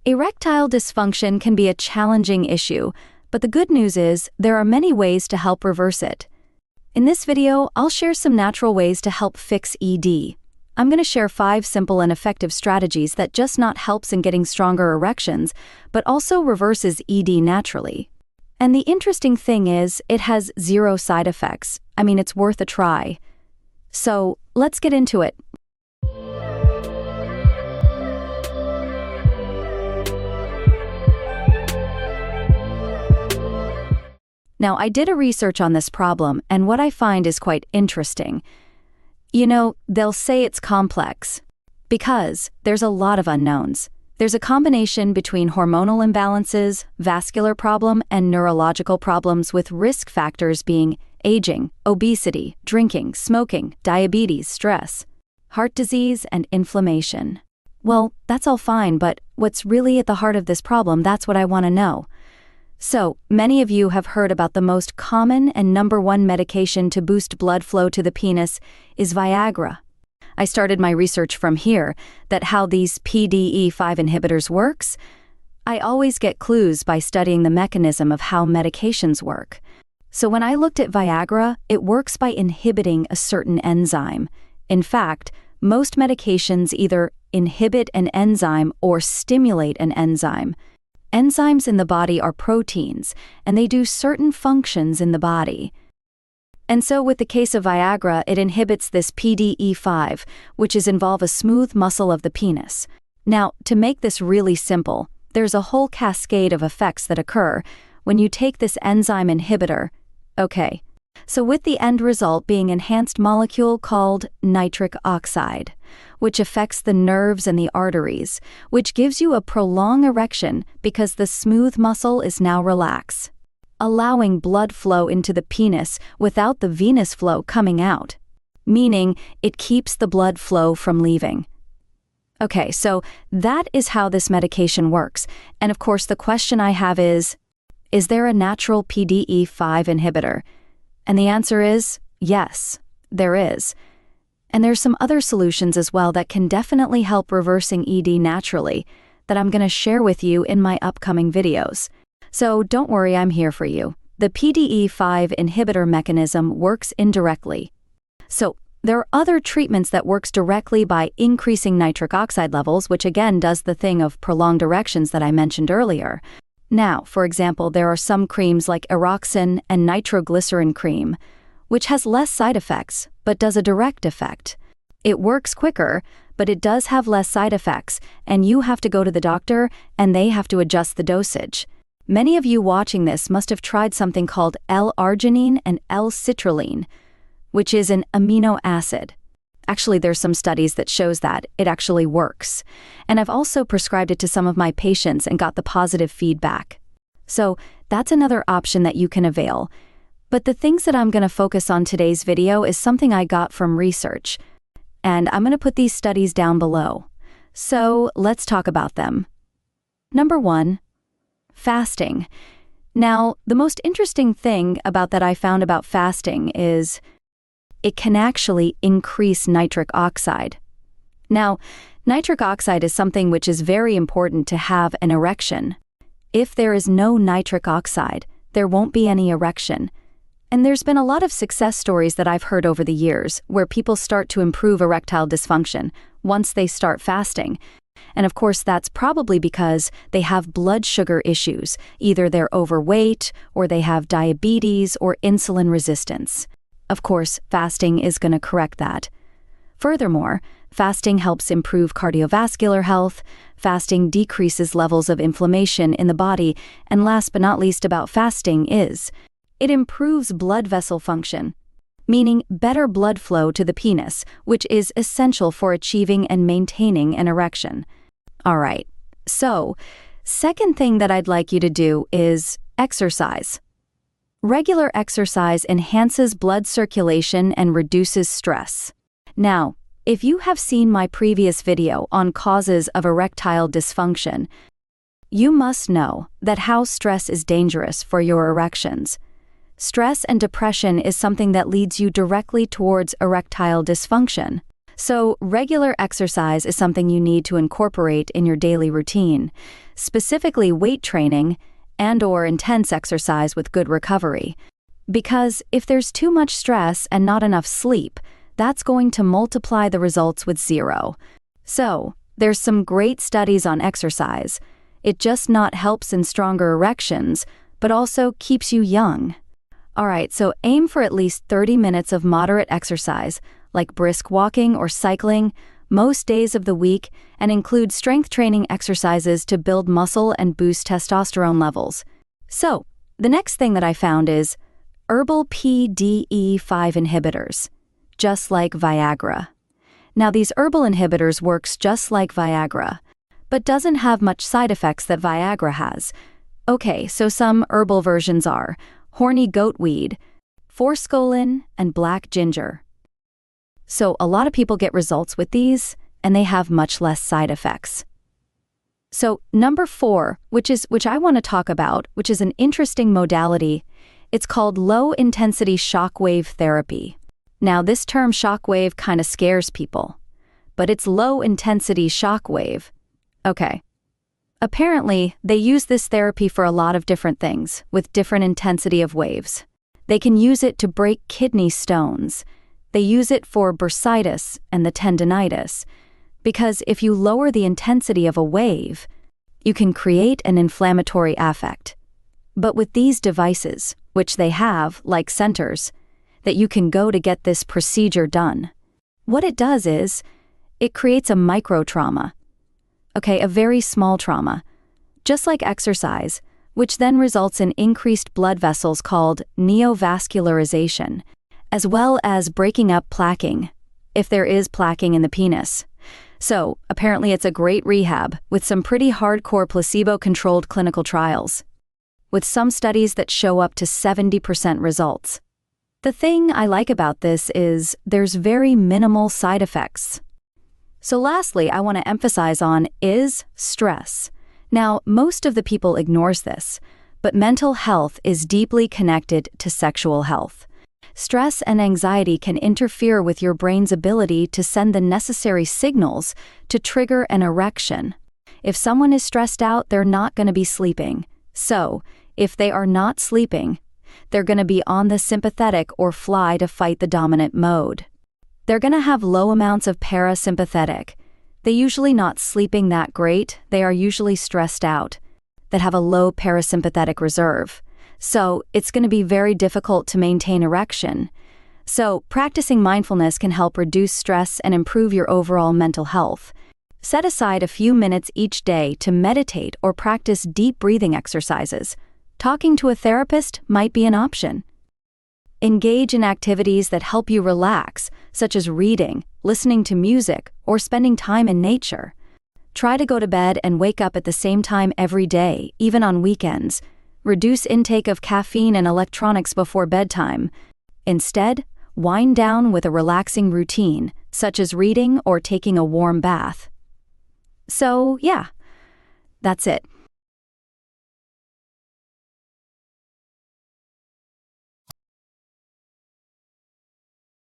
Erectile dysfunction can be a challenging issue, but the good news is there are many ways to help reverse it. In this video, I'll share some natural ways to help fix ED. I'm going to share 5 simple and effective strategies that just not helps in getting stronger erections, but also reverses ED naturally. And the interesting thing is, it has 0 side effects. I mean, it's worth a try. So, let's get into it. Now, I did a research on this problem, and what I find is quite interesting. You know, they'll say it's complex because there's a lot of unknowns. There's a combination between hormonal imbalances, vascular problem, and neurological problems, with risk factors being aging, obesity, drinking, smoking, diabetes, stress, heart disease, and inflammation. Well, that's all fine, but what's really at the heart of this problem, that's what I want to know. So, many of you have heard about the most common and #1 medication to boost blood flow to the penis is Viagra. I started my research from here, that how these PDE5 inhibitors works. I always get clues by studying the mechanism of how medications work. So when I looked at Viagra, it works by inhibiting a certain enzyme. In fact, most medications either inhibit an enzyme or stimulate an enzyme. Enzymes in the body are proteins, and they do certain functions in the body. And so with the case of Viagra, it inhibits this PDE5, which involves a smooth muscle of the penis. Now, to make this really simple, there's a whole cascade of effects that occur when you take this enzyme inhibitor. Okay, so with the end result being enhanced molecule called nitric oxide, which affects the nerves and the arteries, which gives you a prolonged erection because the smooth muscle is now relaxed, allowing blood flow into the penis without the venous flow coming out, meaning it keeps the blood flow from leaving. Okay, so that is how this medication works. And of course, the question I have is there a natural PDE5 inhibitor? And the answer is yes, there is. And there's some other solutions as well that can definitely help reversing ED naturally that I'm going to share with you in my upcoming videos. So don't worry, I'm here for you. The PDE5 inhibitor mechanism works indirectly. So there are other treatments that works directly by increasing nitric oxide levels, which again does the thing of prolonged erections that I mentioned earlier. Now, for example, there are some creams like Eroxon and nitroglycerin cream, which has less side effects, but does a direct effect. It works quicker, but it does have less side effects, and you have to go to the doctor, and they have to adjust the dosage. Many of you watching this must have tried something called L-arginine and L-citrulline, which is an amino acid. Actually, there's some studies that shows that it actually works. And I've also prescribed it to some of my patients and got the positive feedback. So that's another option that you can avail. But the things that I'm going to focus on today's video is something I got from research. And I'm going to put these studies down below. So let's talk about them. #1, fasting. Now, the most interesting thing about that I found about fasting is it can actually increase nitric oxide. Now, nitric oxide is something which is very important to have an erection. If there is no nitric oxide, there won't be any erection. And there's been a lot of success stories that I've heard over the years where people start to improve erectile dysfunction once they start fasting. And of course, that's probably because they have blood sugar issues. Either they're overweight, or they have diabetes or insulin resistance. Of course, fasting is going to correct that. Furthermore, fasting helps improve cardiovascular health, fasting decreases levels of inflammation in the body, and last but not least about fasting is it improves blood vessel function, meaning better blood flow to the penis, which is essential for achieving and maintaining an erection. All right, so second thing that I'd like you to do is exercise. Regular exercise enhances blood circulation and reduces stress. Now, if you have seen my previous video on causes of erectile dysfunction, you must know that how stress is dangerous for your erections. Stress and depression is something that leads you directly towards erectile dysfunction. So, regular exercise is something you need to incorporate in your daily routine, specifically weight training and/or intense exercise with good recovery. Because if there's too much stress and not enough sleep, that's going to multiply the results with zero. So, there's some great studies on exercise. It just not helps in stronger erections, but also keeps you young. Alright, so aim for at least 30 minutes of moderate exercise, like brisk walking or cycling, most days of the week, and include strength training exercises to build muscle and boost testosterone levels. So, the next thing that I found is Herbal PDE5 inhibitors, just like Viagra. Now, these herbal inhibitors works just like Viagra, but doesn't have much side effects that Viagra has. Okay, so some herbal versions are Horny goatweed, Forskolin, and black ginger. So a lot of people get results with these, and they have much less side effects. So number 4, which I want to talk about, which is an interesting modality, it's called low-intensity shockwave therapy. Now this term shockwave kind of scares people, but it's low-intensity shockwave. Okay. Apparently, they use this therapy for a lot of different things, with different intensity of waves. They can use it to break kidney stones. They use it for bursitis and the tendinitis, because if you lower the intensity of a wave, you can create an inflammatory affect. But with these devices, which they have, like centers, that you can go to get this procedure done, what it does is, it creates a micro-trauma. Okay, a very small trauma, just like exercise, which then results in increased blood vessels called neovascularization, as well as breaking up plaquing, if there is plaquing in the penis. So, apparently it's a great rehab, with some pretty hardcore placebo-controlled clinical trials, with some studies that show up to 70% results. The thing I like about this is there's very minimal side effects. So lastly, I want to emphasize on is stress. Now, most of the people ignores this, but mental health is deeply connected to sexual health. Stress and anxiety can interfere with your brain's ability to send the necessary signals to trigger an erection. If someone is stressed out, they're not going to be sleeping. So, if they are not sleeping, they're going to be on the sympathetic or fly to fight the dominant mode. They're going to have low amounts of parasympathetic. They usually not sleeping that great, they are usually stressed out, that have a low parasympathetic reserve. So, it's going to be very difficult to maintain erection. So, practicing mindfulness can help reduce stress and improve your overall mental health. Set aside a few minutes each day to meditate or practice deep breathing exercises. Talking to a therapist might be an option. Engage in activities that help you relax, such as reading, listening to music, or spending time in nature. Try to go to bed and wake up at the same time every day, even on weekends. Reduce intake of caffeine and electronics before bedtime. Instead, wind down with a relaxing routine, such as reading or taking a warm bath. So, yeah, that's it.